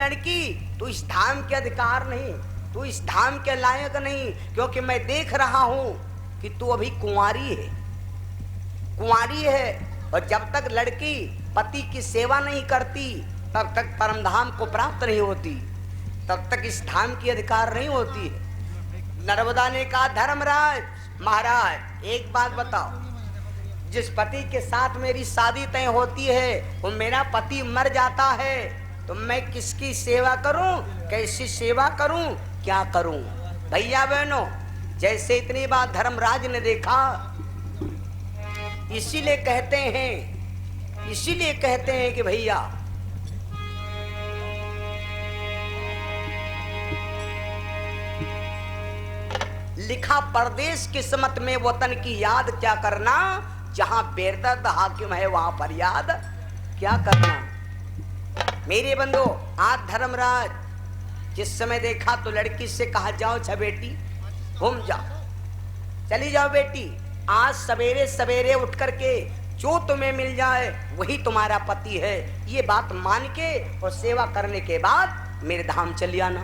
लड़की तू इस धाम के अधिकार नहीं, तू इस धाम के लायक नहीं, क्योंकि मैं देख रहा हूं कि तू अभी कुंवारी है, कुंवारी है। और जब तक लड़की पति की सेवा नहीं करती तब तक परम धाम को प्राप्त नहीं होती, तब तक इस धाम की अधिकार नहीं होती है। नर्मदा ने कहा धर्मराज महाराज एक बात बताओ, जिस पति के साथ मेरी शादी तय होती है वो मेरा पति मर जाता है तो मैं किसकी सेवा करूं, कैसी सेवा करूं, क्या करूं? भैया बहनों, जैसे इतनी बात धर्मराज ने देखा, इसीलिए कहते हैं कि भैया लिखा परदेश किस्मत में वतन की याद क्या करना, जहां बेदर्द हाकिम है वहां फरियाद क्या करना। मेरे बंधु, आज धर्मराज जिस समय देखा तो लड़की से कहा जाओ छ बेटी घूम जाओ, चली जाओ बेटी, आज सवेरे सवेरे उठ करके जो तुम्हें मिल जाए वही तुम्हारा पति है, ये बात मान के और सेवा करने के बाद मेरे धाम चली आना।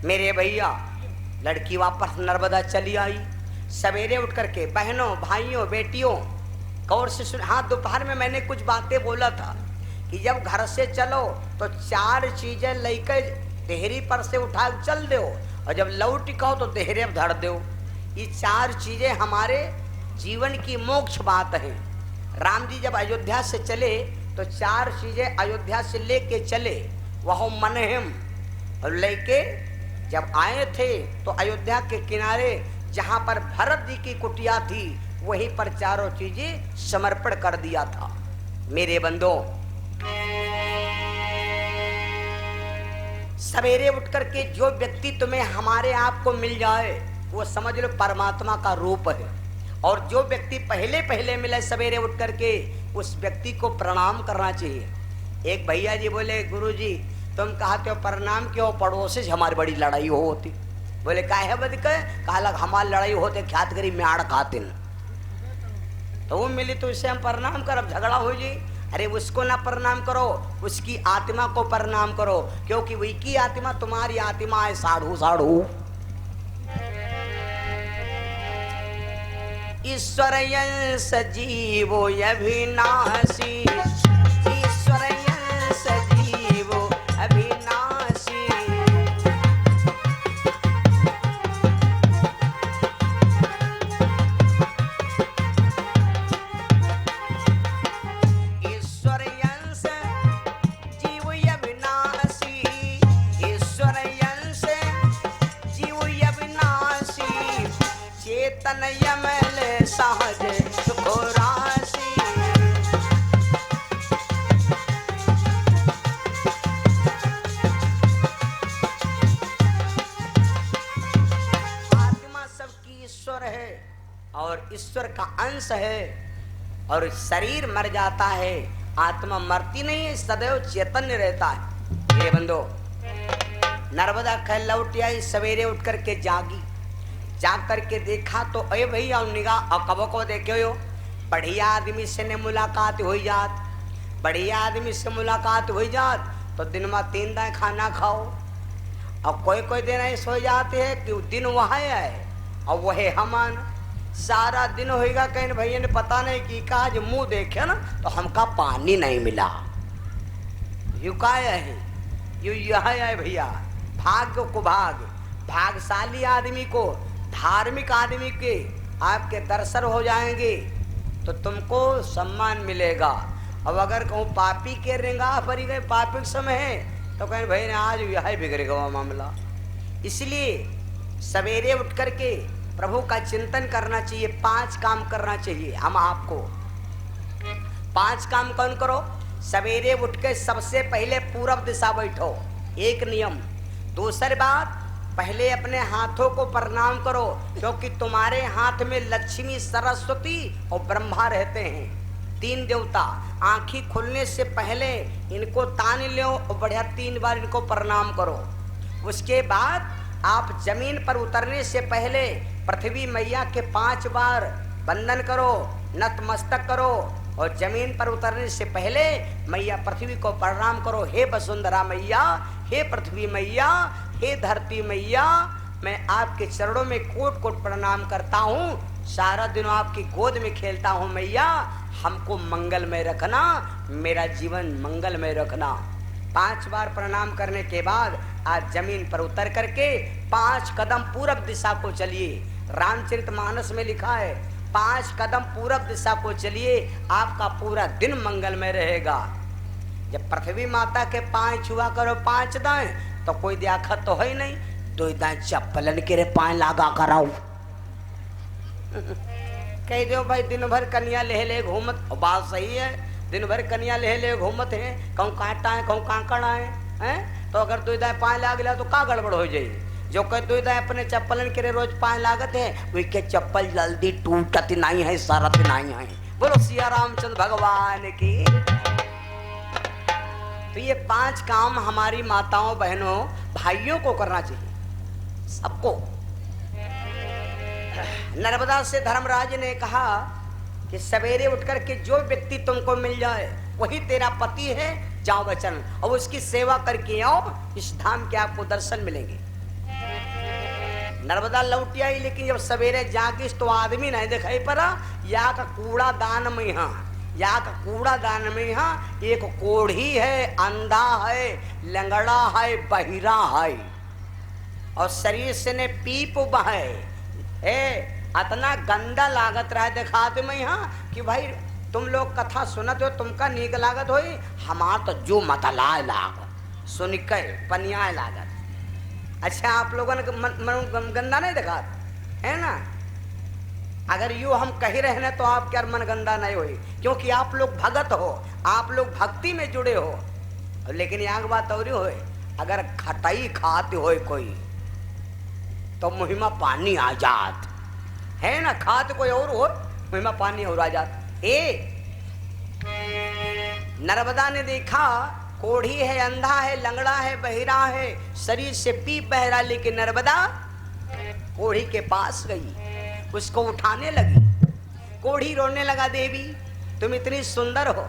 मेरे भैया लड़की वापस नर्मदा चली आई। सवेरे उठ करके बहनों भाइयों बेटियों गौर से सुन। हाँ, दोपहर में मैंने कुछ बातें बोला था कि जब घर से चलो तो 4 चीजें लेकर देहरी पर से उठा चल दो, और जब लौट कहो तो देहरे धर दो। ये 4 चीजें हमारे जीवन की मोक्ष बात है। राम जी जब अयोध्या से चले तो 4 चीजें अयोध्या से लेके चले। वह मनहिम और लेके जब आए थे तो अयोध्या के किनारे जहां पर भरत जी की कुटिया थी वहीं पर 4 चीजें समर्पण कर दिया था। मेरे बंदो, सवेरे उठ करके जो व्यक्ति तुम्हें हमारे आप को मिल जाए वो समझ लो परमात्मा का रूप है, और जो व्यक्ति पहले पहले मिले सवेरे उठ करके उस व्यक्ति को प्रणाम करना चाहिए। एक भैया जी बोले गुरुजी तुम कहते हो प्रणाम क्यों, पड़ोसी से हमारी बड़ी लड़ाई होती। बोले काहे बद कहा लग हमारी लड़ाई होते ख्यात करी म्याड़ खाते न, तो वो मिली तो उससे हम प्रणाम करब, झगड़ा हो जी। अरे उसको ना प्रणाम करो, उसकी आत्मा को प्रणाम करो, क्योंकि वही की आत्मा तुम्हारी आत्मा है साढ़ू साढ़ू। ईश्वर यंस जीवो अविनाशी, ईश्वर यंस जीवो अविनाशी। ईश्वर यंस जीवो अविनाशी, ईश्वर यंस जीवो अविनाशी। चेतन यमल सहज सुख राशि। आत्मा सबकी ईश्वर है और ईश्वर का अंश है, और शरीर मर जाता है, आत्मा मरती नहीं है, सदैव चैतन्य रहता है। मेरे बंदो, नर्मदा कल लौट आई, सवेरे उठ करके जागी, जाग करके देखा तो अरे भैया निगाह और कबो को देखे हो, बढ़िया आदमी से ने मुलाकात हो जात, बढ़िया आदमी से मुलाकात हो जात तो दिन में 3 दाएं खाना खाओ। और कोई कोई दिन ऐसे हो जाते हैं कि दिन वहाँ है और वही हमान सारा दिन होएगा। कहीं भैया ने पता नहीं कि कहा जो मुँह देखे ना तो हमका पानी नहीं मिला, यू का है यू यह है भैया। भाग्य को भागशाली आदमी को, धार्मिक आदमी के आपके दर्शन हो जाएंगे तो तुमको सम्मान मिलेगा। अब अगर कहूँ पापी के रेंगा परी गए, पापी समय है तो कहें भाई ने आज यह बिगड़ेगा मामला। इसलिए सवेरे उठ करके प्रभु का चिंतन करना चाहिए, 5 काम करना चाहिए। हम आपको 5 काम कौन करो? सवेरे उठ के सबसे पहले पूरब दिशा बैठो, एक नियम। दूसरी बात, पहले अपने हाथों को प्रणाम करो, क्योंकि तुम्हारे हाथ में लक्ष्मी, सरस्वती और ब्रह्मा रहते हैं, 3 देवता। आंखी खुलने से पहले इनको तान लो और बढ़िया 3 बार इनको प्रणाम करो। उसके बाद आप जमीन पर उतरने से पहले पृथ्वी मैया के 5 बार वंदन करो, नतमस्तक करो और जमीन पर उतरने से पहले मैया पृथ्वी को प्रणाम करो। हे वसुंधरा मैया, हे पृथ्वी मैया, हे धरती मैया, मैं आपके चरणों में कोट कोट प्रणाम करता हूँ। सारा दिन आपकी गोद में खेलता हूँ मैया, हमको मंगलमय रखना, मेरा जीवन मंगलमय रखना। 5 बार प्रणाम करने के बाद आज जमीन पर उतर करके 5 कदम पूरब दिशा को चलिए। रामचरितमानस में लिखा है 5 कदम पूरब दिशा को चलिए, आपका पूरा दिन मंगलमय रहेगा। जब पृथ्वी माता के पांव छुआ करो 5 दाएं तो कोई दियाखत तो है ही नहीं, 2 दाएं चप्पलन के रे पांव लगा कर आओ। कह दो भाई दिन भर कन्या ले ले घूमत, बात सही है, दिन भर कन्या ले ले घूमत है, कहूँ कांटा है कहूँ कांकड़ है, तो अगर 2 दाएं पांव लाग गया तो का गड़बड़ हो जाए। जो कह 2 दाएं अपने चप्पलन के रोज पांव लागत है, वे के चप्पल जल्दी टूटत नहीं है, सरत नहीं है। बोलो सिया रामचंद्र भगवान की। तो ये 5 काम हमारी माताओं बहनों भाइयों को करना चाहिए, सबको। नर्मदा से धर्मराज ने कहा कि सवेरे उठकर के जो व्यक्ति तुमको मिल जाए वही तेरा पति है, जाओ वचन, और उसकी सेवा करके आओ, इस धाम के आपको दर्शन मिलेंगे। नर्मदा लौट आई, लेकिन जब सवेरे जागी तो आदमी नहीं दिखाई पड़ा। यहाँ का कूड़ा दान में, यहाँ का कूड़ा दान में एक कोढ़ी है, अंधा है, लंगड़ा है, बहिरा है, और शरीर से ने पीप बहे, इतना गंदा लागत रहा दिखात में कि भाई तुम लोग कथा सुनत हो, तुमका नीक लागत होई, हमार तो जो मतलाए लागत सुन के पनियाए लागत। अच्छा आप लोगों ने मन गंदा नहीं दिखात है ना? अगर यूं हम कही रहे ना तो आप क्या मन गंदा नहीं होई, क्योंकि आप लोग भगत हो, आप लोग भक्ति में जुड़े हो। लेकिन यहाँ बात और हो, अगर खटाई खाते हो कोई तो मुहिमा पानी आ जात है ना, खाते कोई और हो मुहिमा पानी और आ जात। नर्मदा ने देखा कोढ़ी है, अंधा है, लंगड़ा है, बहिरा है, शरीर से पी बहरा, लेकिन नर्मदा कोढ़ी के पास गई, उसको उठाने लगी। कोढ़ी रोने लगा, देवी तुम इतनी सुंदर हो,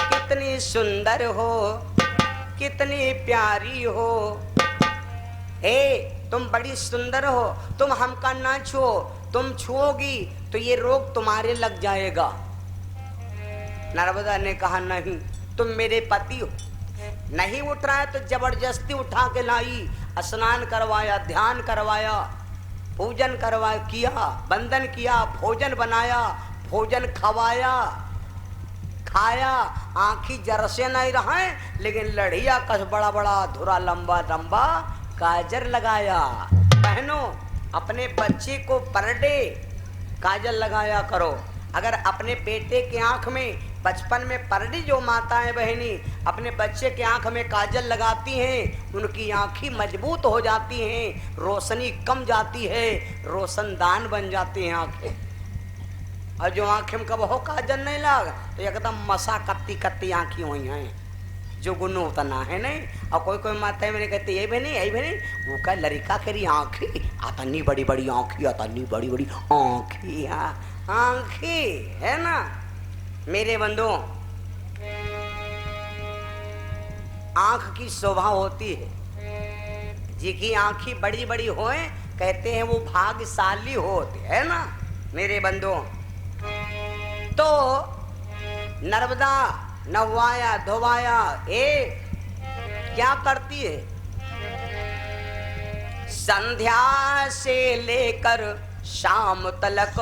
कितनी सुंदर हो, कितनी प्यारी हो, तुम बड़ी सुंदर हो, तुम हमका ना छुओ, तुम छुओगी तो ये रोग तुम्हारे लग जाएगा। नर्मदा ने कहा नहीं, तुम मेरे पति हो। नहीं उठ रहा है तो जबरदस्ती उठा के लाई, स्नान करवाया, ध्यान करवाया, पूजन करवाया, किया, बंधन किया, भोजन बनाया, भोजन खवाया, खाया, आंखी जर से नहीं रहा, लेकिन लड़िया कस बड़ा बड़ा धुरा लंबा लंबा काजल लगाया। बहनों अपने बच्चे को पर डे काजल लगाया करो। अगर अपने बेटे की आंख में बचपन में परडी जो माताएं बहनी अपने बच्चे के आंख में काजल लगाती हैं, उनकी आंखें मजबूत हो जाती हैं, रोशनी कम जाती है, रोशनदान बन जाती हैं आंखें। और जो आंखें में कब हो काजल नहीं लग तो एकदम मसा कत्ती कत्ती आंखें हुई हैं, जो गुनो उतना है नहीं। और कोई कोई माताएं मैंने कहती यही बहनी यही बहनी, वो का लड़का करी आंखें अतनी बड़ी बड़ी आंखें, अतनी बड़ी बड़ी आंखें, आंखें है ना। मेरे बंधुओं आंख की शोभा होती है, जिसकी आंखें बड़ी बड़ी होए कहते हैं वो भाग्यशाली होते है ना। मेरे बंधुओं तो नर्मदा नहवाया धोवाया, क्या करती है? संध्या से लेकर शाम तलक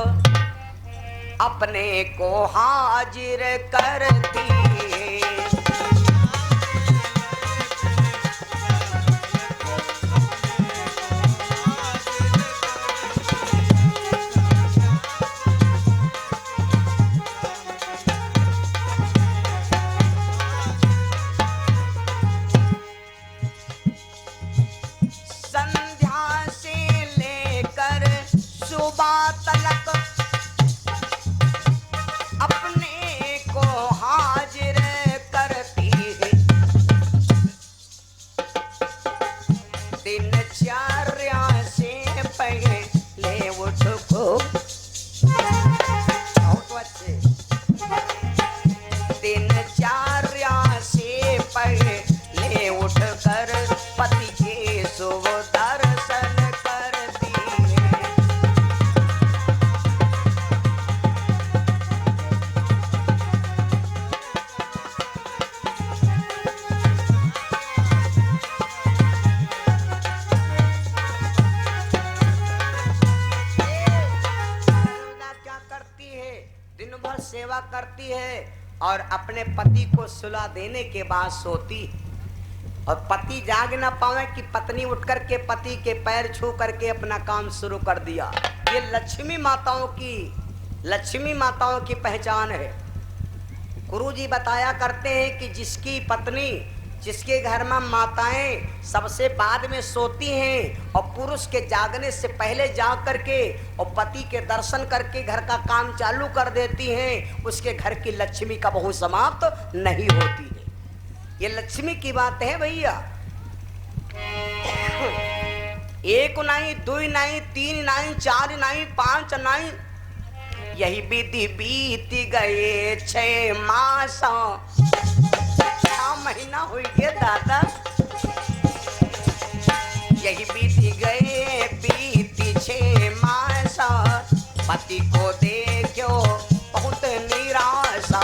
अपने को हाजिर करती है। तलक अपने को हाजिर जागती है और अपने पति को सुला देने के बाद सोती है, और पति जाग ना पावे कि पत्नी उठ करके पति के पैर छू करके अपना काम शुरू कर दिया। ये लक्ष्मी माताओं की पहचान है। गुरु जी बताया करते हैं कि जिसकी पत्नी, जिसके घर में माताएं सबसे बाद में सोती हैं और पुरुष के जागने से पहले जाग करके और पति के दर्शन करके घर का काम चालू कर देती हैं, उसके घर की लक्ष्मी का बहु समाप्त नहीं होती है। ये लक्ष्मी की बात है भैया। एक नहीं, दो नहीं, तीन नहीं, चार नहीं, पांच नहीं, यही बीती बीत गए 6 मास, 6 महीना हो गए दादा, यही बीती गए बीती 6 मास, पति को देखो बहुत निराशा।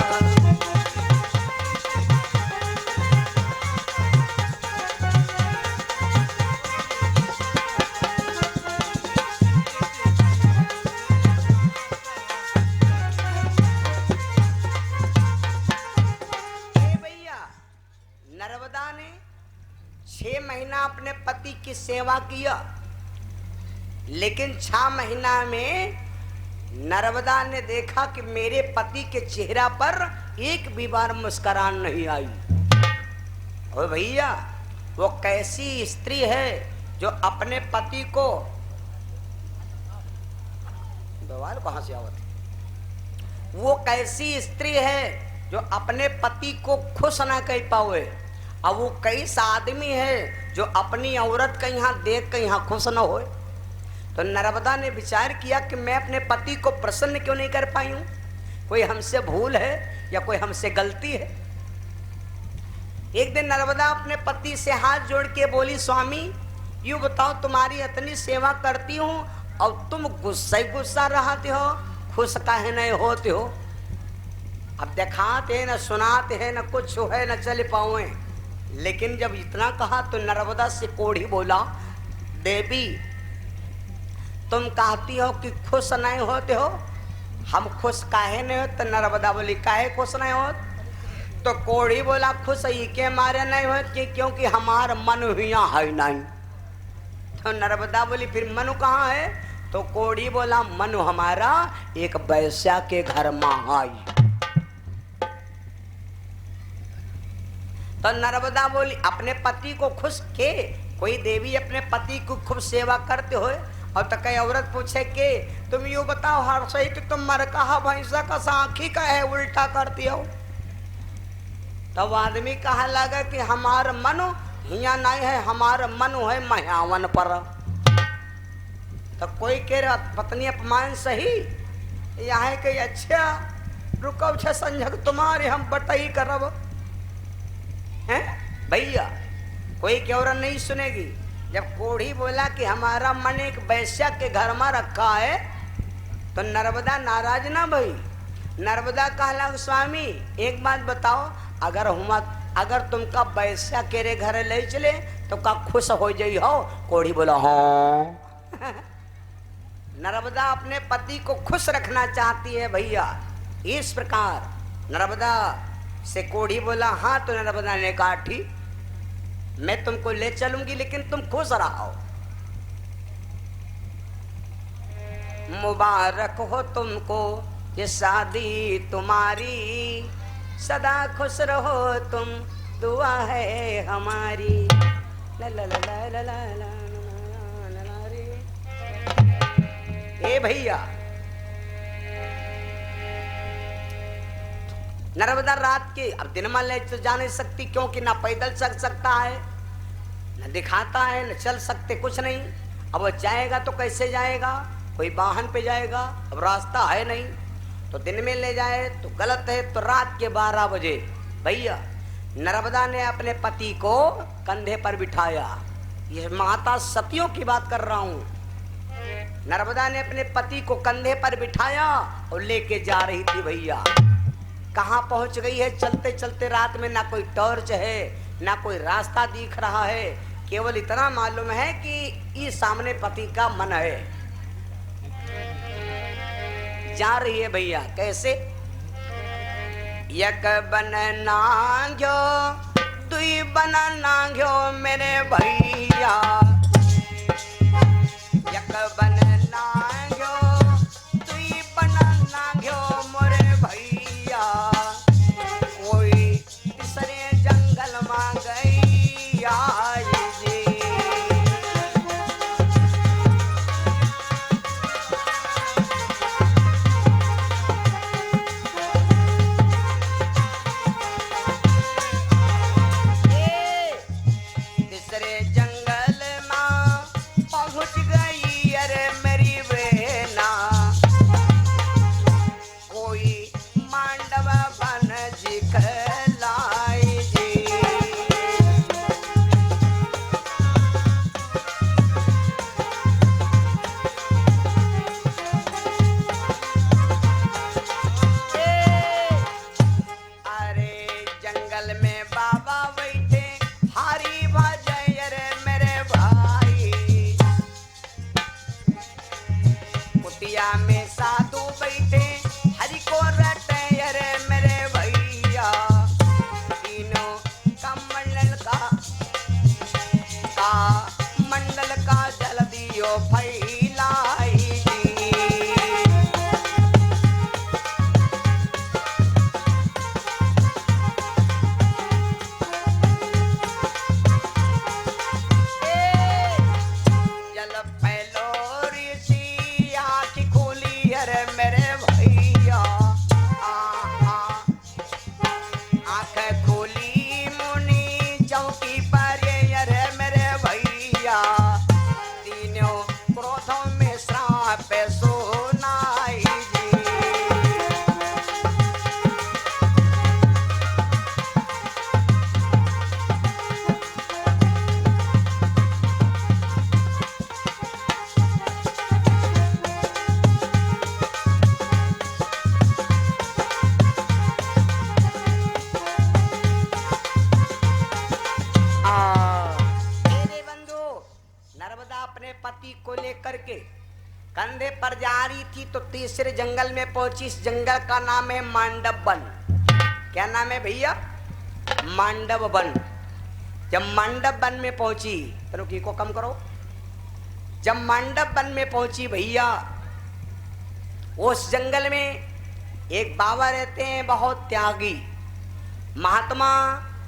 नर्मदा ने 6 महीना अपने पति की सेवा किया, लेकिन 6 महीना में नर्मदा ने देखा कि मेरे पति के चेहरा पर एक भी बार मुस्कुराहट नहीं आई। और भैया वो कैसी स्त्री है जो अपने पति को, बवाल कहां से आवत, वो कैसी स्त्री है जो अपने पति को खुश ना कर पावे। अब वो कैसा आदमी है जो अपनी औरत का यहाँ देख कर यहाँ खुश न हो। तो नर्मदा ने विचार किया कि मैं अपने पति को प्रसन्न क्यों नहीं कर पाई हूं, कोई हमसे भूल है या कोई हमसे गलती है। एक दिन नर्मदा अपने पति से हाथ जोड़ के बोली, स्वामी यूं बताओ, तुम्हारी इतनी सेवा करती हूँ और तुम गुस्सा रहते हो, खुश काहे नहीं होते हो। अब दिखाते हैं न सुनाते हैं, न कुछ है न चल पाओ। लेकिन जब इतना कहा तो नर्मदा से कोढ़ी बोला, देवी तुम कहती हो कि खुश नहीं होते हो, हम खुश काहे नहीं हो। तो नर्मदा बोली, काहे खुश नहीं हो। तो कोढ़ी बोला, खुश ही के मारे नहीं हो कि क्योंकि हमारा मन यहाँ है नहीं। तो नर्मदा बोली, फिर मनु कहाँ है। तो कोढ़ी बोला, मनु हमारा एक वैश्या के घर में आई। तो नर्मदा बोली, अपने पति को खुश के, कोई देवी अपने पति को खूब सेवा करते हो। और तो कई औरत पूछे के तुम यूं बताओ, हर सही तो तुम मर कहा भैंसा का साखी का है उल्टा करती हो। तब तो आदमी कहा लगा कि हमार मनु हिया नहीं है, हमार मनु है महावन पर। तो कोई कह रहा पत्नी अपमान सही, यहाँ के अच्छा रुको छे संजग तुम्हारे हम बटाई करब है भैया। कोई क्यों नहीं सुनेगी। जब कोढ़ी बोला कि हमारा मन एक वैश्या के घर में रखा है, तो नर्मदा नाराज ना भई। नर्मदा कहला, स्वामी एक बात बताओ, अगर तुमका वैश्या केरे घर ले चले तो का खुश हो जाई हो। कोढ़ी बोला हाँ। नर्मदा अपने पति को खुश रखना चाहती है भैया। इस प्रकार नर्मदा से कोढ़ी बोला हाँ। तो नर्मदा ने कहा ठीक, मैं तुमको ले चलूंगी लेकिन तुम खुश रहो। मुबारक हो तुमको ये शादी तुम्हारी, सदा खुश रहो तुम दुआ है हमारी। ला ला ला ला ला ला ला ला ला रे। ए भैया, नर्मदा रात के, अब दिन में ले तो जा नहीं सकती क्योंकि ना पैदल चल सकता है, न दिखाता है, न चल सकते कुछ नहीं। अब वो जाएगा तो कैसे जाएगा, कोई वाहन पे जाएगा, अब रास्ता है नहीं। तो दिन में ले जाए तो गलत है। तो रात के 12 बजे भैया नर्मदा ने अपने पति को कंधे पर बिठाया। ये माता सतियों की बात कर रहा हूं। नर्मदा ने अपने पति को कंधे पर बिठाया और लेके जा रही थी भैया। कहाँ पहुंच गई है, चलते चलते रात में ना कोई टॉर्च है ना कोई रास्ता दिख रहा है, केवल इतना मालूम है कि ये सामने पति का मन है। जा रही है भैया, कैसे एक बन नांग्यो दुई बन नांग्यो मेरे भैया, एक बन नांग्यो दुई बन नांग्यो मोरे भैया, कोई तीसरे जंगल में गई आई जी। में साधु बैठे हरि को रटे अरे मेरे भैया, तीनों का मंडल का जल दियो फैलाई जी। जल फैलो ऋषि आँख खोली अरे मेरे भैया, आँख खोली मुनि चौकी पर अरे मेरे भैया, तीनों क्रोधों में श्राप सुनाई जी। नर्मदा अपने पति को लेकर के कंधे पर जा रही थी तो तीसरे जंगल में पहुंची। इस जंगल का नाम है मांडव वन। क्या नाम है भैया? मांडव वन। जब मांडव वन में पहुंची, चलो की को कम करो। जब मांडव वन में पहुंची भैया, उस जंगल में एक बाबा रहते हैं, बहुत त्यागी महात्मा,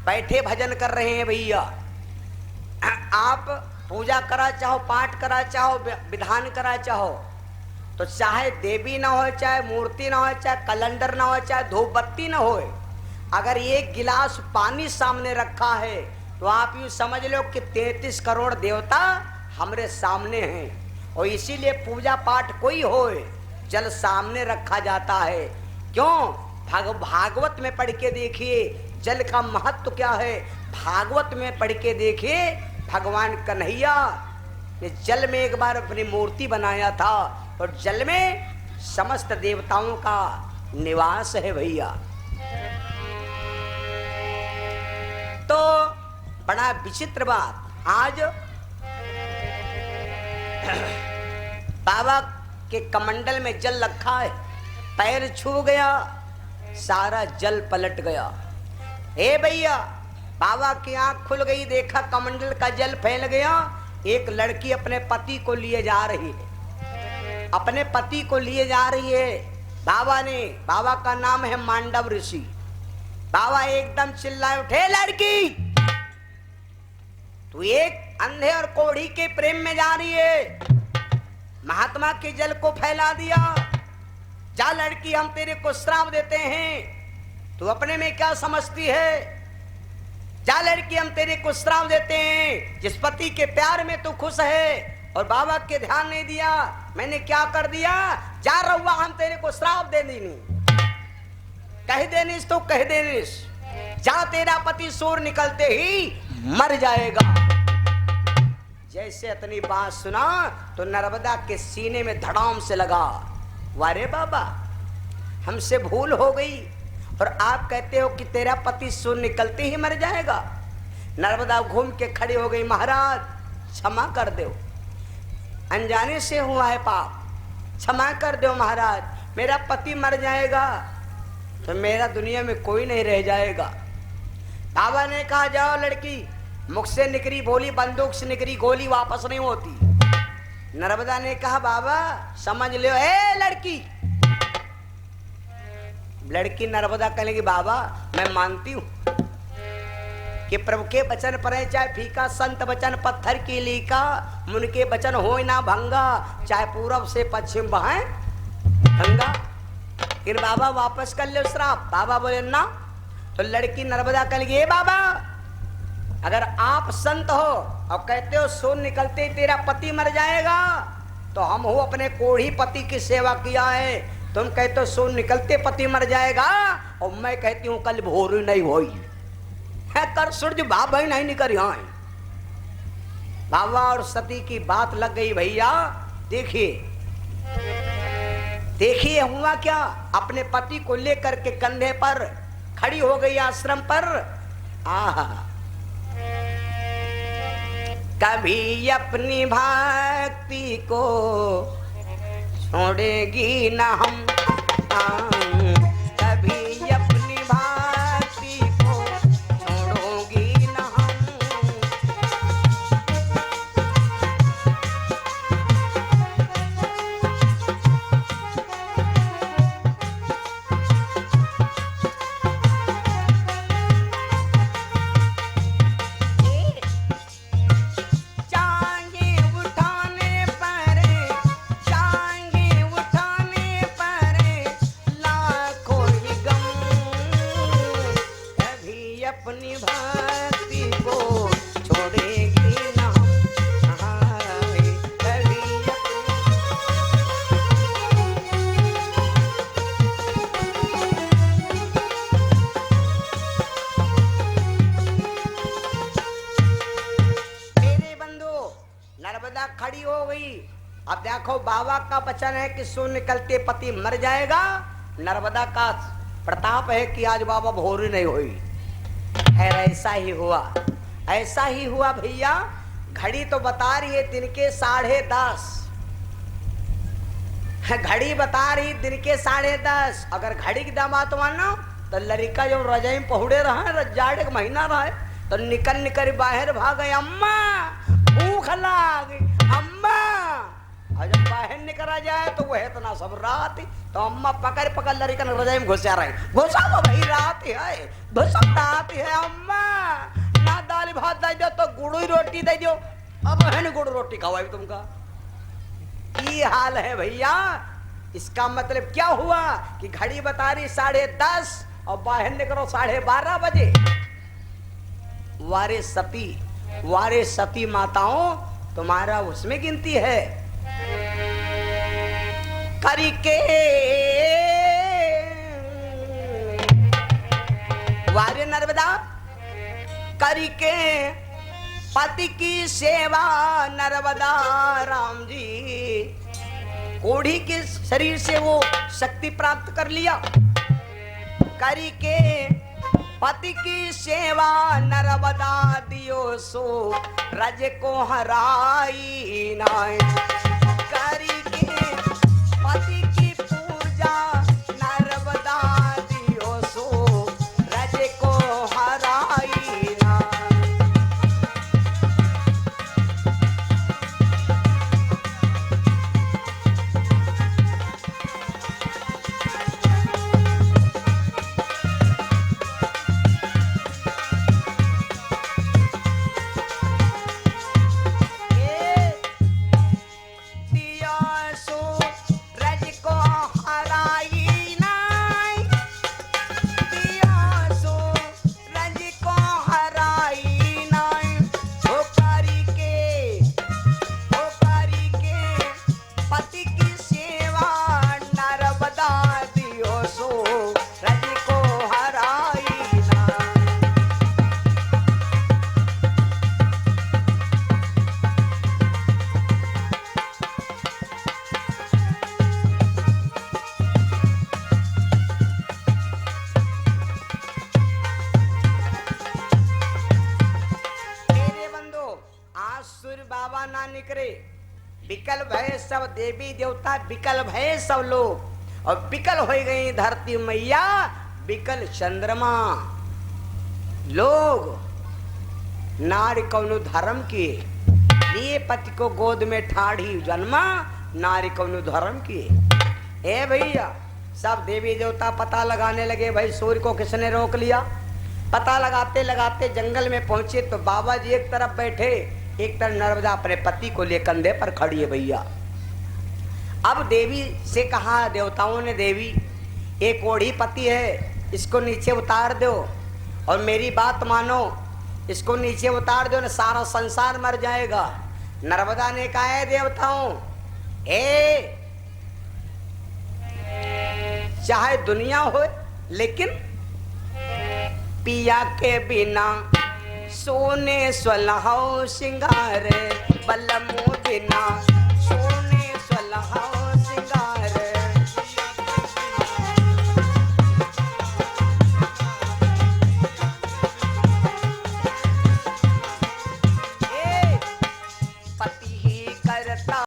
बैठे भजन कर रहे हैं भैया। आप पूजा करा चाहो, पाठ करा चाहो, विधान करा चाहो, तो चाहे देवी ना हो, चाहे मूर्ति ना हो, चाहे कैलेंडर ना हो, चाहे धूप बत्ती ना हो, अगर एक गिलास पानी सामने रखा है तो आप यूँ समझ लो कि 33 करोड़ देवता हमारे सामने हैं। और इसीलिए पूजा पाठ कोई हो, जल सामने रखा जाता है। क्यों? भागवत में पढ़ के देखिए जल का महत्व क्या है। भागवत में पढ़ के देखिए, भगवान कन्हैया ने जल में एक बार अपनी मूर्ति बनाया था और जल में समस्त देवताओं का निवास है भैया। तो बड़ा विचित्र बात, आज बाबा के कमंडल में जल रखा है, पैर छू गया, सारा जल पलट गया। ए भैया, बाबा की आंख खुल गई, देखा कमंडल का जल फैल गया। एक लड़की अपने पति को लिए जा रही है, अपने पति को लिए जा रही है। बाबा का नाम है मांडव ऋषि। बाबा एकदम चिल्लाए उठे, लड़की तू एक अंधे और कोढ़ी के प्रेम में जा रही है, महात्मा के जल को फैला दिया। जा लड़की, हम तेरे को श्राप देते हैं, तू अपने में क्या समझती है? जा लड़की, हम तेरे को श्राप देते हैं, जिस पति के प्यार में तू खुश है और बाबा के ध्यान नहीं दिया, मैंने क्या कर दिया? जा रहुआ, हम तेरे को श्राप दे देनी, कह देनी तो कह देनी, जा तेरा पति सूर निकलते ही मर जाएगा। जैसे इतनी बात सुना तो नर्मदा के सीने में धड़ाम से लगा, वारे बाबा हमसे भूल हो गई और आप कहते हो कि तेरा पति सूर निकलते ही मर जाएगा। नर्मदा घूम के खड़ी हो गई, महाराज क्षमा कर दो, अनजाने से हुआ है पाप, क्षमा कर दो महाराज, मेरा पति मर जाएगा। तो मेरा दुनिया में कोई नहीं रह जाएगा। बाबा ने कहा जाओ लड़की, मुख से निकली बोली बंदूक से निकली गोली वापस नहीं होती। नर्मदा ने कहा बाबा समझ लो ए लड़की। लड़की नर्मदा कहेगी बाबा मैं मानती हूं कि प्रभु के वचन पर चाहे फीका, संत वचन पत्थर की लीका, मुन के वचन हो ना भंगा, चाहे पूरब से पश्चिम बहे गंगा। फिर बाबा वापस कर ले श्राप। बाबा बोले ना। तो लड़की नर्मदा कहेगी बाबा अगर आप संत हो और कहते हो सोन निकलते ही तेरा पति मर जाएगा, तो हम हो अपने कोढ़ी पति की सेवा किया है। तुम कहते हो सोन निकलते पति मर जाएगा और मैं कहती हूँ कल भोर नहीं होई है कर सूरज बाबा ही नहीं निकल यहाँ। बाबा और सती की बात लग गई भैया। देखिए देखिए हुआ क्या, अपने पति को लेकर के कंधे पर खड़ी हो गई आश्रम पर। आहा कभी अपनी भक्ति को छोड़ेगी न हम, कभी अपनी भक्ति को छोड़ोगी न हम। खड़ी हो गई। अब देखो बाबा का वचन है कि सोन निकलते पति मर जाएगा। नर्मदा का प्रताप है कि आज बाबा भोरी नहीं हुई। ऐसा ही हुआ, ऐसा ही हुआ भैया। घड़ी तो बता रही है दिन के 10:30, घड़ी बता रही दिन के 10:30। अगर घड़ी की दामात मानो तो लड़का जो रजाई में पहुड़े रहा, रजाड़ एक महीना रहा, तो निकल निकल बाहर भाग गए। अम्मा भूख लागी अम्मा। और जब बाहर निकला जाए तो वह इतना सब रात, तो अम्मा पकड़ पकड़ लड़का रजाई में घुसा रहे। घुसा वो भाई रात है, घुसा रात है अम्मा। ना दाल भात दे दो तो गुड़ रोटी दे दो। अब है गुड़ रोटी खवाई तुमका। ये हाल है भैया। इसका मतलब क्या हुआ कि घड़ी बता रही 10:30 और बाहर निकलो 12:30 बजे। वारे सती माताओं तुम्हारा उसमें गिनती है। करी के वारे नर्मदा करी के पति की सेवा नर्मदा राम जी। कोढ़ी के शरीर से वो शक्ति प्राप्त कर लिया। करी के पति की सेवा नर्मदा दियो सो रज को हराई नाय। करी के पति की पूजा नर्मदा दियो सो रज को हराई नाय। विकल भय सब देवी देवता, विकल भय सब लोग, और विकल हो गई धरती मैया। बिकल चंद्रमा। लोग नारी कौनु धर्म की, लिए पति को गोद में ठाढ़ी जन्मा, नारी कौनु धर्म की। ए भैया, सब देवी देवता पता लगाने लगे, भाई सूर्य को किसने रोक लिया। पता लगाते लगाते जंगल में पहुंचे तो बाबा जी एक तरफ बैठे, एक तरफ नर्मदा अपने पति को लिए कंधे पर खड़ी है। भैया अब देवी से कहा देवताओं ने, देवी एक ओढ़ी पति है, इसको नीचे उतार दो और मेरी बात मानो, इसको नीचे उतार दो न सारा संसार मर जाएगा। नर्मदा ने कहा है देवताओं, चाहे दुनिया हो लेकिन पिया के बिना सोने स्वलहो सिंगार, बलमो बिना सोने स्वलहो सिंगार। पति ही करता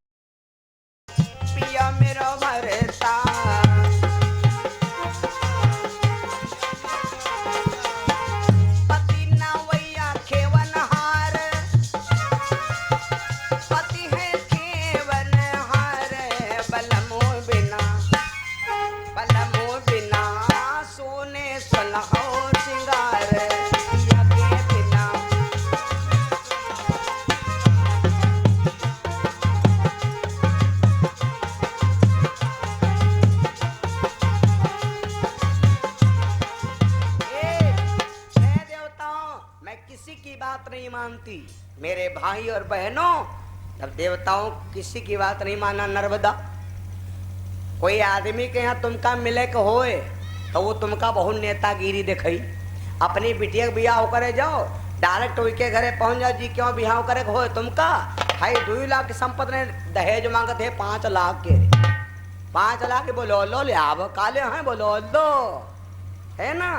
पिया मेरा भरता, मेरे भाई और बहनों, जब देवताओं किसी की बात नहीं माना नर्मदा, कोई आदमी के यहाँ तुमका मिले के होए तो वो तुमका बहुत नेतागिरी दिखाई। अपनी बिटिया के बियाह करे जाओ, डायरेक्ट उनके घरे पहुंच जाओ, जी क्यों बियाह करे के होए तुमका। भाई 2 लाख की संपत्ति ने दहेज मांगते है 5 लाख के, 5 लाख के बोलो लो ले आव काले हैं बोलो लो, है ना।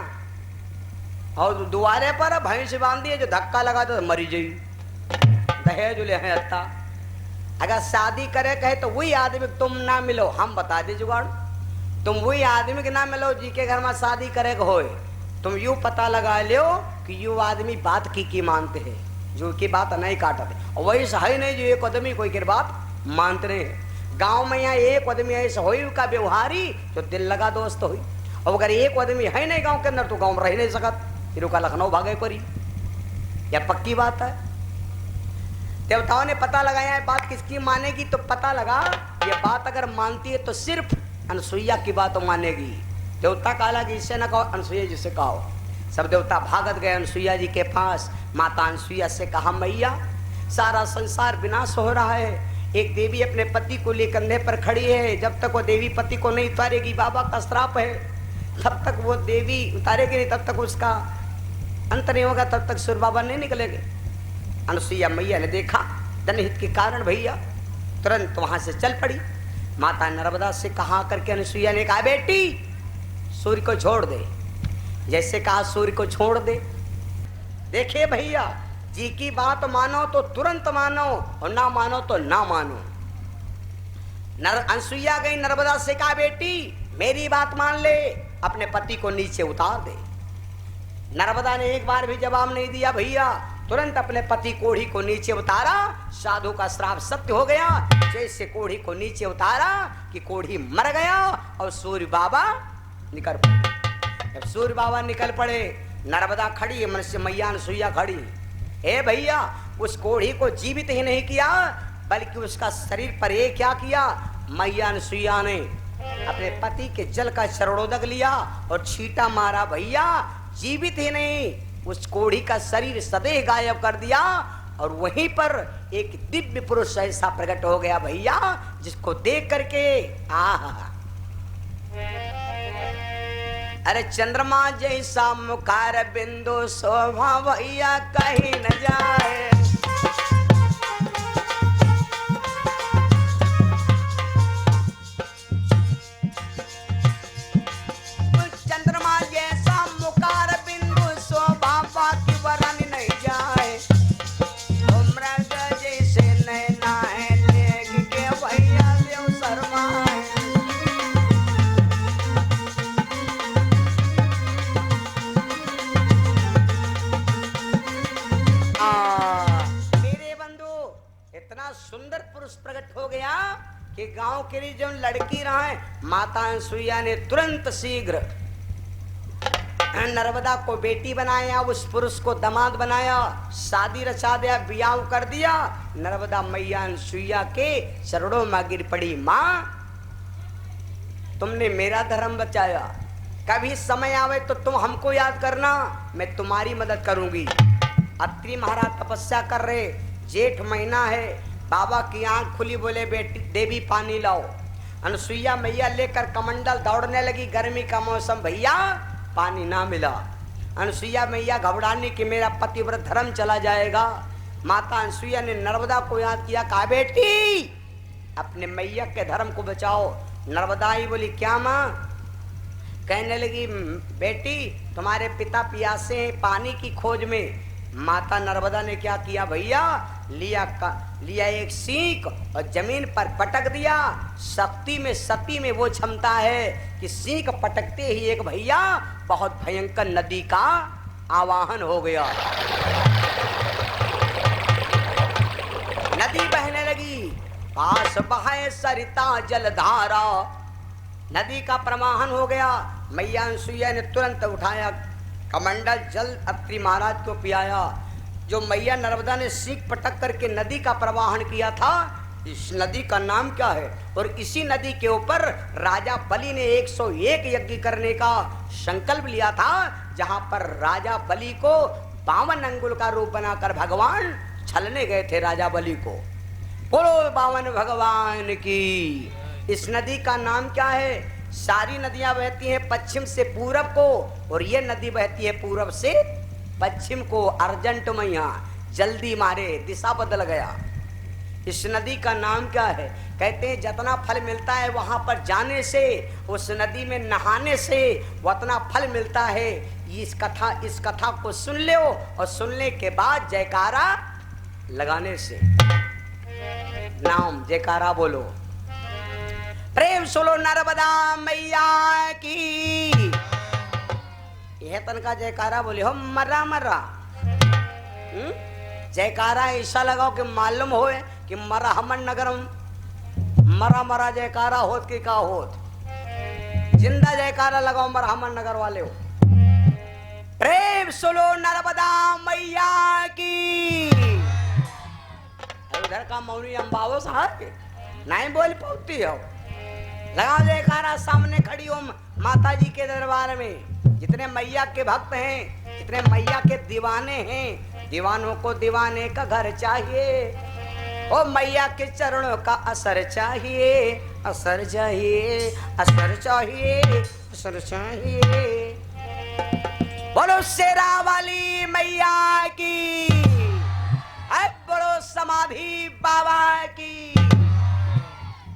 और दुआरे पर भैंस बांधी है, जो धक्का लगा तो मरी जाई, दहेज ले हैं अत्ता। अगर शादी करे कहे तो वही आदमी तुम ना मिलो, हम बता दे जुगाड़, तुम वही आदमी के ना मिलो जी के घर में शादी करे के होए, तुम यूं पता लगा लो कि यू आदमी बात की मानते हैं, जो की बात नहीं काटते। और वही सही नहीं जो एक आदमी कोई की बात मानते नहीं है। गाँव में यहाँ एक आदमी ऐसा हो का व्यवहारी जो दिल लगा दोस्त हुई, और अगर एक आदमी है नहीं गाँव के अंदर तो गाँव में रह नहीं सकत, फिर का लखनऊ भागे परी, यह पक्की बात है। देवताओं ने पता लगाया है बात किसकी मानेगी, तो पता लगा ये बात अगर मानती है तो सिर्फ अनसुईया की बात मानेगी। देवता काला कि इससे न कहो, अनसुईया जी से कहो। सब देवता भागत गए अनसुईया जी के पास। माता अनसुईया से कहा, मैया सारा संसार विनाश हो रहा है, एक देवी अपने पति को ले कंधे पर खड़ी है, जब तक वो देवी पति को नहीं उतारेगी, बाबा का श्राप है, तब तक वो देवी उतारेगी नहीं, तब तक उसका अंत नहीं होगा, तब तक सूर्य बाबा नहीं निकलेंगे। अनुसुईया मैया ने देखा जनहित के कारण भैया तुरंत वहां से चल पड़ी। माता नर्मदा से कहा करके अनुसुईया ने कहा, बेटी सूर्य को छोड़ दे। जैसे कहा सूर्य को छोड़ दे। देखिए भैया, जी की बात मानो तो तुरंत मानो और ना मानो तो ना मानो। अनुसुईया गई नर्मदा से कहा, बेटी मेरी बात मान ले, अपने पति को नीचे उतार दे। नर्मदा ने एक बार भी जवाब नहीं दिया भैया, तुरंत अपने पति कोढ़ी को नीचे उतारा। साधु का श्राप सत्य हो गया। जैसे कोढ़ी को नीचे उतारा कि कोढ़ी मर गया और सूर्य बाबा निकल पड़े। जब सूर्य बाबा निकल पड़े, नर्मदा खड़ी, मनुष्य मैया अनुसुईया खड़ी। ए भैया, उस कोढ़ी को जीवित ही नहीं किया बल्कि उसका शरीर पर ये क्या किया, मैया अनुसुईया ने अपने पति के जल का चरणोदक लिया और छींटा मारा। भैया जीवित ही नहीं, उस कोढ़ी का शरीर सदैव गायब कर दिया और वहीं पर एक दिव्य पुरुष ऐसा प्रकट हो गया भैया, जिसको देख करके अरे चंद्रमा जैसा मुखार बिंदु शोभा भैया कहीं न जाए। इतना सुंदर पुरुष प्रकट हो गया कि गांव के लिए जो लड़की रहा है, माता अनसुईया ने तुरंत शीघ्र नर्मदा को बेटी बनाया, उस पुरुष को दामाद बनाया, शादी रचा दिया, ब्याह कर दिया। नर्मदा मैया अनसुईया के चरणों में गिर पड़ी, माँ तुमने मेरा धर्म बचाया, कभी समय आवे तो तुम हमको याद करना, मैं तुम्हारी मदद करूंगी। अत्रि महाराज तपस्या कर रहे, जेठ महीना है, बाबा की आंख खुली, बोले बेटी देवी पानी लाओ। अनसुईया मैया लेकर कमंडल दौड़ने लगी, गर्मी का मौसम, भैया पानी ना मिला। अनसुईया मैया घबरानी कि मेरा पतिव्रत धर्म चला जाएगा। माता अनसुईया ने नर्मदा को याद किया, कहा बेटी अपने मैया के धर्म को बचाओ। नर्मदा ही बोली, क्या माँ? कहने लगी, बेटी तुम्हारे पिता प्यासे हैं पानी की खोज में। माता नर्मदा ने क्या किया भैया, लिया एक सींक और जमीन पर पटक दिया। शक्ति में सती में वो क्षमता है कि सींक पटकते ही एक भैया बहुत भयंकर नदी का आवाहन हो गया। नदी बहने लगी, पास बहे सरिता जलधारा, नदी का प्रवाहन हो गया। मैया अनसुईया ने तुरंत उठाया कमंडल जल अत्रि महाराज को पियाया। जो मैया नर्मदा ने सीख पटक करके नदी का प्रवाहन किया था, इस नदी का नाम क्या है? और इसी नदी के ऊपर राजा बलि ने 101 यज्ञ करने का संकल्प लिया था, जहां पर राजा बलि को 52 अंगुल का रूप बनाकर भगवान छलने गए थे राजा बलि को। बोलो 52 भगवान की। इस नदी का नाम क्या है? सारी नदियां बहती हैं पश्चिम से पूरब को, और ये नदी बहती है पूरब से पश्चिम को। अर्जेंट में यहाँ जल्दी मारे दिशा बदल गया। इस नदी का नाम क्या है? कहते हैं जितना फल मिलता है वहां पर जाने से, उस नदी में नहाने से उतना फल मिलता है। इस कथा को सुन लो, और सुनने के बाद जयकारा लगाने से, नाम जयकारा बोलो, प्रेम सुनो नर्मदा मैया की। यह तन का जयकारा बोले हो, मर्रा मर्रा। जयकारा ऐसा लगाओ कि मालूम हो कि मरा हमन नगरम, मरा मरा जयकारा होत कि का होत। जिंदा जयकारा लगाओ मरा हमन नगर वाले हो। प्रेम सुनो नर्मदा मैया की। उधर का मौनी अम्बाओ साहब नहीं बोल पाती हो, लगाओ जयकारा। सामने खड़ी हो माता जी के दरबार में, जितने मैया के भक्त हैं, जितने मैया के दीवाने हैं, दीवानों को दीवाने का घर चाहिए। ओ मैया के चरणों का असर चाहिए, असर चाहिए, असर चाहिए, असर चाहिए। बोलो शेरा वाली मैया की, अब बोलो समाधि बाबा की।